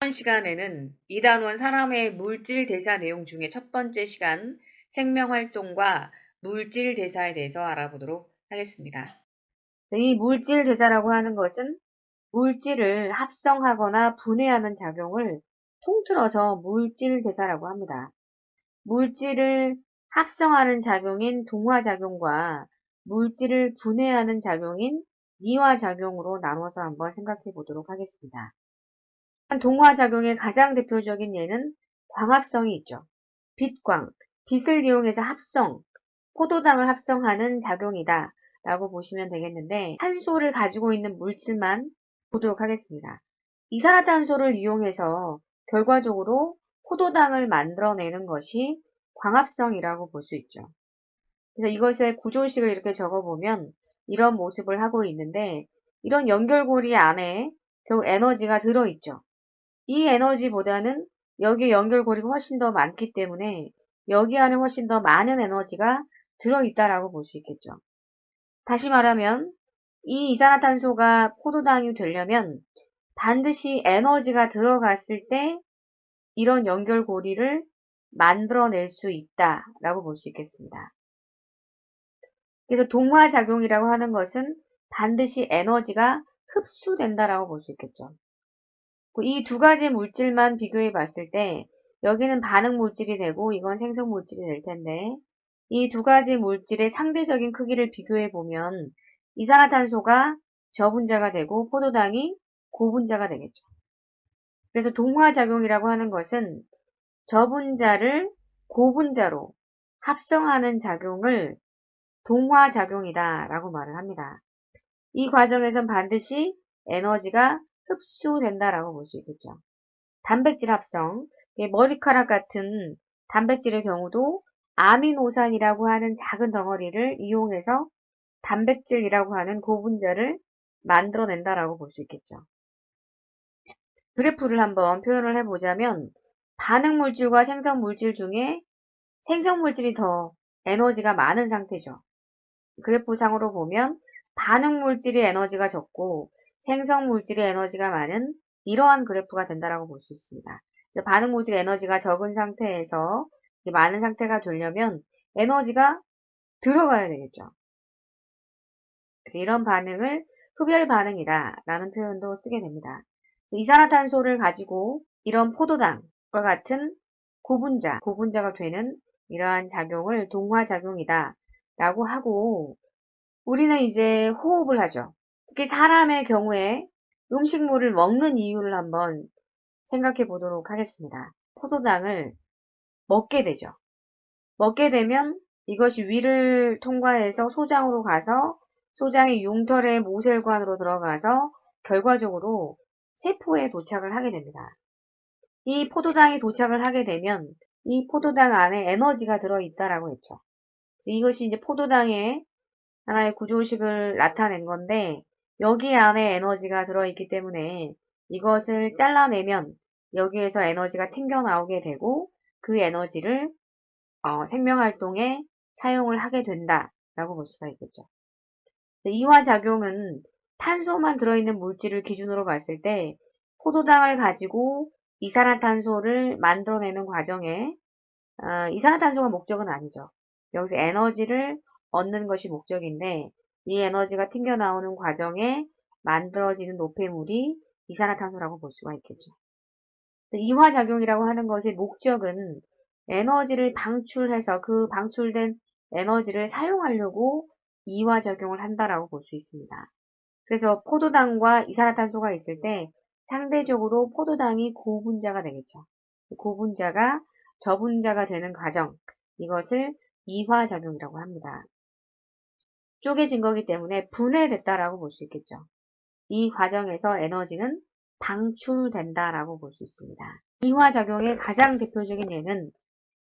이번 시간에는 이단원 사람의 물질 대사 내용 중에 첫 번째 시간 생명활동과 물질 대사에 대해서 알아보도록 하겠습니다. 이 물질 대사라고 하는 것은 물질을 합성하거나 분해하는 작용을 통틀어서 물질 대사라고 합니다. 물질을 합성하는 작용인 동화작용과 물질을 분해하는 작용인 이화작용으로 나눠서 한번 생각해 보도록 하겠습니다. 동화작용의 가장 대표적인 예는 광합성이 있죠. 빛광, 빛을 이용해서 합성, 포도당을 합성하는 작용이다 라고 보시면 되겠는데, 탄소를 가지고 있는 물질만 보도록 하겠습니다. 이산화탄소를 이용해서 결과적으로 포도당을 만들어내는 것이 광합성이라고 볼 수 있죠. 그래서 이것의 구조식을 이렇게 적어보면 이런 모습을 하고 있는데, 이런 연결고리 안에 결국 에너지가 들어있죠. 이 에너지보다는 여기 연결고리가 훨씬 더 많기 때문에 여기 안에 훨씬 더 많은 에너지가 들어있다라고 볼 수 있겠죠. 다시 말하면 이 이산화탄소가 포도당이 되려면 반드시 에너지가 들어갔을 때 이런 연결고리를 만들어낼 수 있다라고 볼 수 있겠습니다. 그래서 동화작용이라고 하는 것은 반드시 에너지가 흡수된다라고 볼 수 있겠죠. 이 두 가지 물질만 비교해 봤을 때 여기는 반응 물질이 되고 이건 생성 물질이 될 텐데, 이 두 가지 물질의 상대적인 크기를 비교해 보면 이산화탄소가 저분자가 되고 포도당이 고분자가 되겠죠. 그래서 동화작용이라고 하는 것은 저분자를 고분자로 합성하는 작용을 동화작용이다 라고 말을 합니다. 이 과정에선 반드시 에너지가 흡수된다라고 볼 수 있겠죠. 단백질 합성, 머리카락 같은 단백질의 경우도 아미노산이라고 하는 작은 덩어리를 이용해서 단백질이라고 하는 고분자를 만들어낸다라고 볼 수 있겠죠. 그래프를 한번 표현을 해보자면 반응물질과 생성물질 중에 생성물질이 더 에너지가 많은 상태죠. 그래프상으로 보면 반응물질의 에너지가 적고 생성물질의 에너지가 많은 이러한 그래프가 된다라고 볼 수 있습니다. 반응물질 에너지가 적은 상태에서 많은 상태가 되려면 에너지가 들어가야 되겠죠. 그래서 이런 반응을 흡열 반응이다 라는 표현도 쓰게 됩니다. 이산화탄소를 가지고 이런 포도당과 같은 고분자가 되는 이러한 작용을 동화작용이다 라고 하고, 우리는 이제 호흡을 하죠. 특히 사람의 경우에 음식물을 먹는 이유를 한번 생각해 보도록 하겠습니다. 포도당을 먹게 되죠. 먹게 되면 이것이 위를 통과해서 소장으로 가서 소장의 융털의 모세혈관으로 들어가서 결과적으로 세포에 도착을 하게 됩니다. 이 포도당이 도착을 하게 되면 이 포도당 안에 에너지가 들어있다라고 했죠. 이것이 이제 포도당의 하나의 구조식을 나타낸 건데, 여기 안에 에너지가 들어있기 때문에 이것을 잘라내면 여기에서 에너지가 튕겨 나오게 되고 그 에너지를 생명활동에 사용을 하게 된다라고 볼 수가 있겠죠. 이화작용은 탄소만 들어있는 물질을 기준으로 봤을 때 포도당을 가지고 이산화탄소를 만들어내는 과정에 이산화탄소가 목적은 아니죠. 여기서 에너지를 얻는 것이 목적인데 이 에너지가 튕겨나오는 과정에 만들어지는 노폐물이 이산화탄소라고 볼 수가 있겠죠. 이화작용이라고 하는 것의 목적은 에너지를 방출해서 그 방출된 에너지를 사용하려고 이화작용을 한다라고 볼 수 있습니다. 그래서 포도당과 이산화탄소가 있을 때 상대적으로 포도당이 고분자가 되겠죠. 고분자가 저분자가 되는 과정, 이것을 이화작용이라고 합니다. 쪼개진 거기 때문에 분해됐다라고 볼 수 있겠죠. 이 과정에서 에너지는 방출된다라고 볼 수 있습니다. 이화작용의 가장 대표적인 예는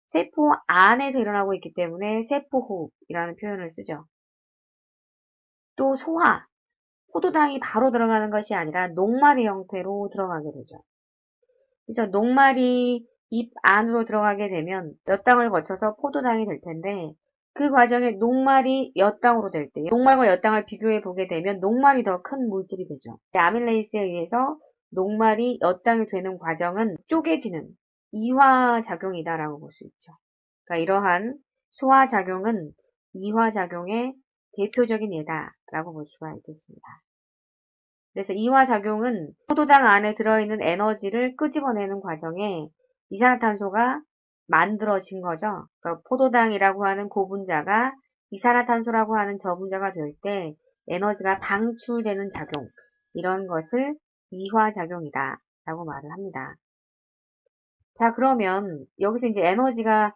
세포 안에서 일어나고 있기 때문에 세포호흡이라는 표현을 쓰죠. 또 소화, 포도당이 바로 들어가는 것이 아니라 녹말이 형태로 들어가게 되죠. 그래서 녹말이 입 안으로 들어가게 되면 몇 당을 거쳐서 포도당이 될 텐데, 그 과정에 녹말이 엿당으로 될 때, 녹말과 엿당을 비교해 보게 되면 녹말이 더 큰 물질이 되죠. 아밀레이스에 의해서 녹말이 엿당이 되는 과정은 쪼개지는 이화작용이다라고 볼 수 있죠. 그러니까 이러한 소화작용은 이화작용의 대표적인 예다라고 볼 수가 있겠습니다. 그래서 이화작용은 포도당 안에 들어있는 에너지를 끄집어내는 과정에 이산화탄소가 만들어진 거죠. 그러니까 포도당이라고 하는 고분자가 이산화탄소라고 하는 저분자가 될 때 에너지가 방출되는 작용, 이런 것을 이화작용이다 라고 말을 합니다. 자, 그러면 여기서 이제 에너지가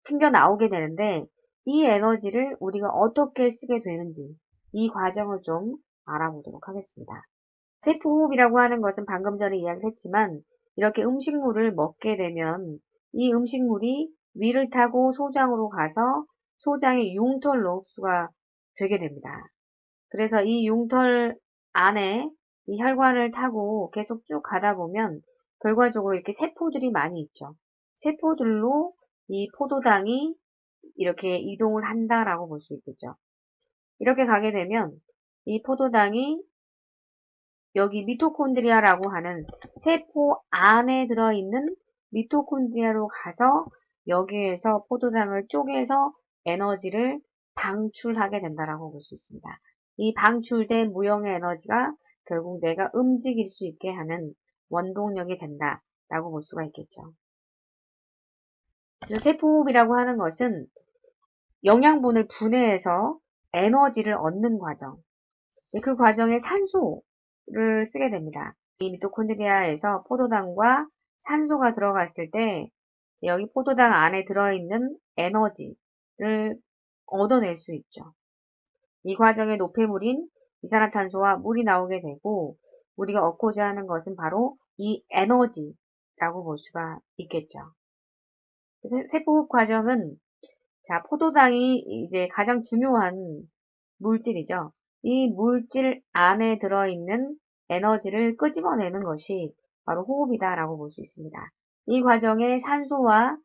튕겨 나오게 되는데 이 에너지를 우리가 어떻게 쓰게 되는지 이 과정을 좀 알아보도록 하겠습니다. 세포호흡이라고 하는 것은 방금 전에 이야기를 했지만 이렇게 음식물을 먹게 되면 이 음식물이 위를 타고 소장으로 가서 소장의 융털로 흡수가 되게 됩니다. 그래서 이 융털 안에 이 혈관을 타고 계속 쭉 가다 보면 결과적으로 이렇게 세포들이 많이 있죠. 세포들로 이 포도당이 이렇게 이동을 한다라고 볼 수 있겠죠. 이렇게 가게 되면 이 포도당이 여기 미토콘드리아라고 하는 세포 안에 들어있는 미토콘드리아로 가서 여기에서 포도당을 쪼개서 에너지를 방출하게 된다라고 볼 수 있습니다. 이 방출된 무형의 에너지가 결국 내가 움직일 수 있게 하는 원동력이 된다라고 볼 수가 있겠죠. 그래서 세포호흡이라고 하는 것은 영양분을 분해해서 에너지를 얻는 과정, 그 과정에 산소를 쓰게 됩니다. 이 미토콘드리아에서 포도당과 산소가 들어갔을 때 여기 포도당 안에 들어있는 에너지를 얻어낼 수 있죠. 이 과정에 노폐물인 이산화탄소와 물이 나오게 되고 우리가 얻고자 하는 것은 바로 이 에너지라고 볼 수가 있겠죠. 그래서 세포흡 과정은 자, 포도당이 이제 가장 중요한 물질이죠. 이 물질 안에 들어있는 에너지를 끄집어내는 것이 바로 호흡이다라고 볼 수 있습니다. 이 과정에 산소와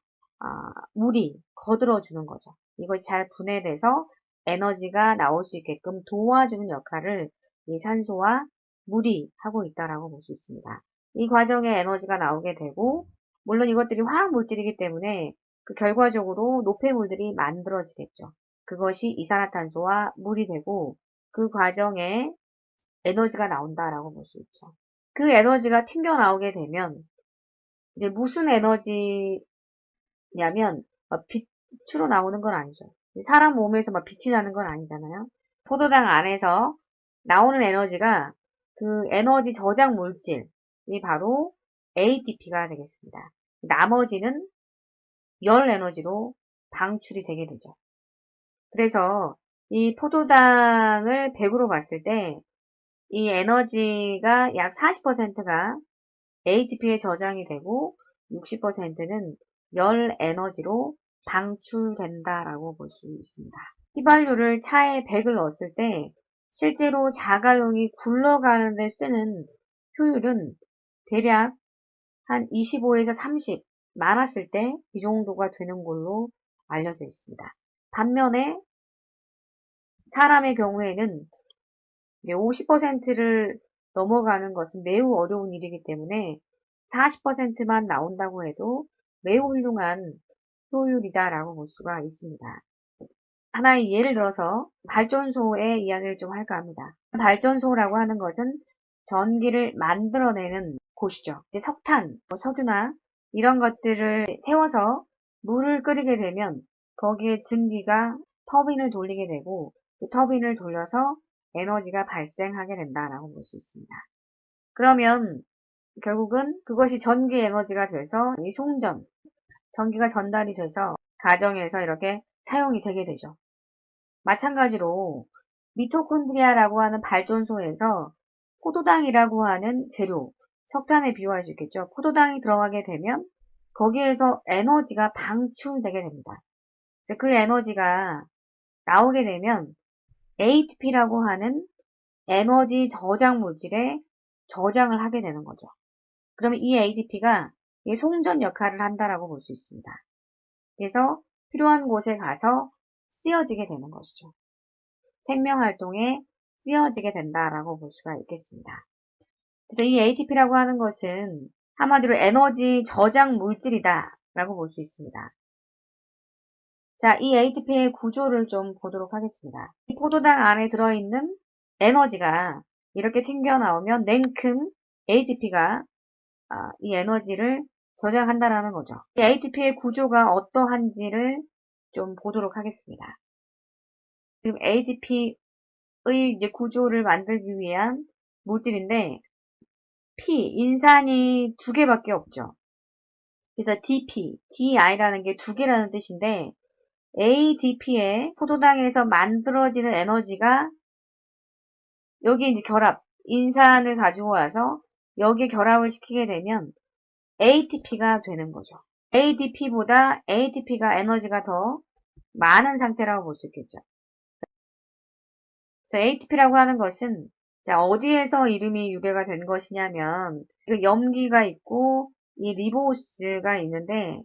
물이 거들어주는 거죠. 이것이 잘 분해돼서 에너지가 나올 수 있게끔 도와주는 역할을 이 산소와 물이 하고 있다라고 볼 수 있습니다. 이 과정에 에너지가 나오게 되고 물론 이것들이 화학 물질이기 때문에 그 결과적으로 노폐물들이 만들어지겠죠. 그것이 이산화탄소와 물이 되고 그 과정에 에너지가 나온다라고 볼 수 있죠. 그 에너지가 튕겨 나오게 되면 이제 무슨 에너지냐면 빛으로 나오는 건 아니죠. 사람 몸에서 막 빛이 나는 건 아니잖아요. 포도당 안에서 나오는 에너지가 그 에너지 저장 물질이 바로 ATP가 되겠습니다. 나머지는 열 에너지로 방출이 되게 되죠. 그래서 이 포도당을 100으로 봤을 때 이 에너지가 약 40%가 ATP에 저장이 되고 60%는 열 에너지로 방출된다라고 볼 수 있습니다. 휘발유를 차에 100을 넣었을 때 실제로 자가용이 굴러가는 데 쓰는 효율은 대략 한 25에서 30 많았을 때 이 정도가 되는 걸로 알려져 있습니다. 반면에 사람의 경우에는 50%를 넘어가는 것은 매우 어려운 일이기 때문에 40%만 나온다고 해도 매우 훌륭한 효율이다라고 볼 수가 있습니다. 하나의 예를 들어서 발전소의 이야기를 좀 할까 합니다. 발전소라고 하는 것은 전기를 만들어내는 곳이죠. 이제 석탄, 석유나 이런 것들을 태워서 물을 끓이게 되면 거기에 증기가 터빈을 돌리게 되고 그 터빈을 돌려서 에너지가 발생하게 된다라고 볼 수 있습니다. 그러면 결국은 그것이 전기 에너지가 돼서 이 송전, 전기가 전달이 돼서 가정에서 이렇게 사용이 되게 되죠. 마찬가지로 미토콘드리아라고 하는 발전소에서 포도당이라고 하는 재료, 석탄에 비유할 수 있겠죠. 포도당이 들어가게 되면 거기에서 에너지가 방출되게 됩니다. 그 에너지가 나오게 되면 ATP라고 하는 에너지 저장 물질에 저장을 하게 되는 거죠. 그러면 이 ATP가 송전 역할을 한다라고 볼 수 있습니다. 그래서 필요한 곳에 가서 쓰여지게 되는 것이죠. 생명활동에 쓰여지게 된다라고 볼 수가 있겠습니다. 그래서 이 ATP라고 하는 것은 한마디로 에너지 저장 물질이다 라고 볼 수 있습니다. 자, 이 ATP의 구조를 좀 보도록 하겠습니다. 이 포도당 안에 들어있는 에너지가 이렇게 튕겨나오면 냉큼 ATP가 이 에너지를 저장한다라는 거죠. 이 ATP의 구조가 어떠한지를 좀 보도록 하겠습니다. 지금 ATP의 이제 구조를 만들기 위한 물질인데 인산이 두 개밖에 없죠. 그래서 DI라는 게 두 개라는 뜻인데 ADP의 포도당에서 만들어지는 에너지가 여기 이제 인산을 가지고 와서 여기에 결합을 시키게 되면 ATP가 되는 거죠. ADP보다 ATP가 에너지가 더 많은 상태라고 볼 수 있겠죠. 그래서 ATP라고 하는 것은 자, 어디에서 이름이 유래가 된 것이냐면 염기가 있고 이 리보스가 있는데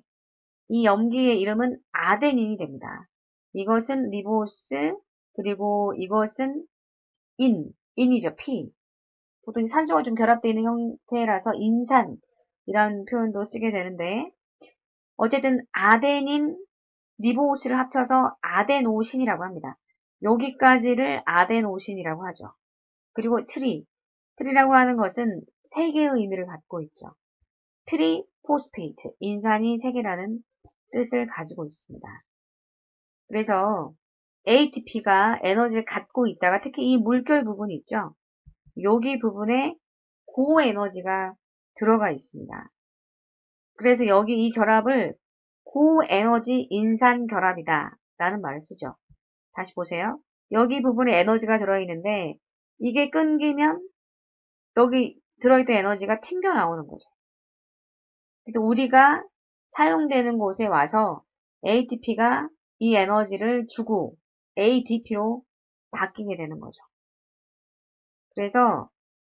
이 염기의 이름은 아데닌이 됩니다. 이것은 리보스 그리고 이것은 인이죠. 보통 산소가 좀 결합되어 있는 형태라서 인산이라는 표현도 쓰게 되는데 어쨌든 아데닌, 리보스를 합쳐서 아데노신이라고 합니다. 여기까지를 아데노신이라고 하죠. 그리고 트리라고 하는 것은 세 개의 의미를 갖고 있죠. 트리포스페이트, 인산이 세 개라는 뜻을 가지고 있습니다. 그래서 ATP가 에너지를 갖고 있다가 특히 이 물결 부분이 있죠. 여기 부분에 고에너지가 들어가 있습니다. 그래서 여기 이 결합을 고에너지 인산 결합이다 라는 말을 쓰죠. 다시 보세요. 여기 부분에 에너지가 들어있는데 이게 끊기면 여기 들어있던 에너지가 튕겨 나오는 거죠. 그래서 우리가 사용되는 곳에 와서 ATP가 이 에너지를 주고 ADP로 바뀌게 되는 거죠. 그래서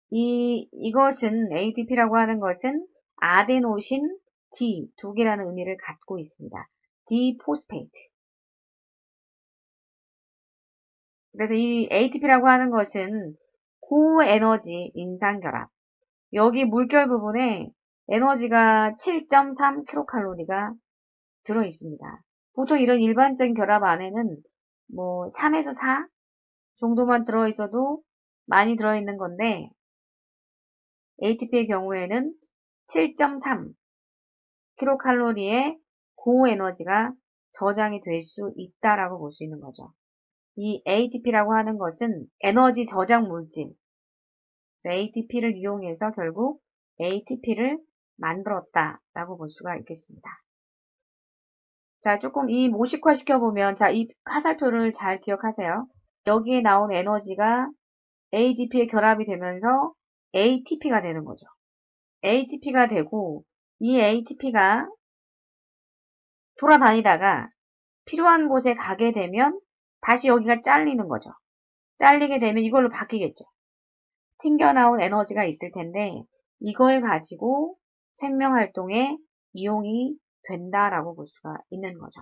이것은 ADP라고 하는 것은 아데노신 D 두 개라는 의미를 갖고 있습니다. 디포스페이트. 그래서 이 ATP라고 하는 것은 고에너지 인산결합. 여기 물결 부분에 에너지가 7.3kcal가 들어 있습니다. 보통 이런 일반적인 결합 안에는 뭐 3에서 4 정도만 들어 있어도 많이 들어 있는 건데 ATP의 경우에는 7.3kcal의 고에너지가 저장이 될 수 있다라고 볼 수 있는 거죠. 이 ATP라고 하는 것은 에너지 저장 물질. ATP를 이용해서 결국 ATP를 만들었다라고 볼 수가 있겠습니다. 자, 조금 이 모식화 시켜보면, 자, 이 화살표를 잘 기억하세요. 여기에 나온 에너지가 ADP에 결합이 되면서 ATP가 되는 거죠. ATP가 되고, 이 ATP가 돌아다니다가 필요한 곳에 가게 되면 다시 여기가 잘리는 거죠. 잘리게 되면 이걸로 바뀌겠죠. 튕겨나온 에너지가 있을 텐데 이걸 가지고 생명활동에 이용이 된다라고 볼 수가 있는 거죠.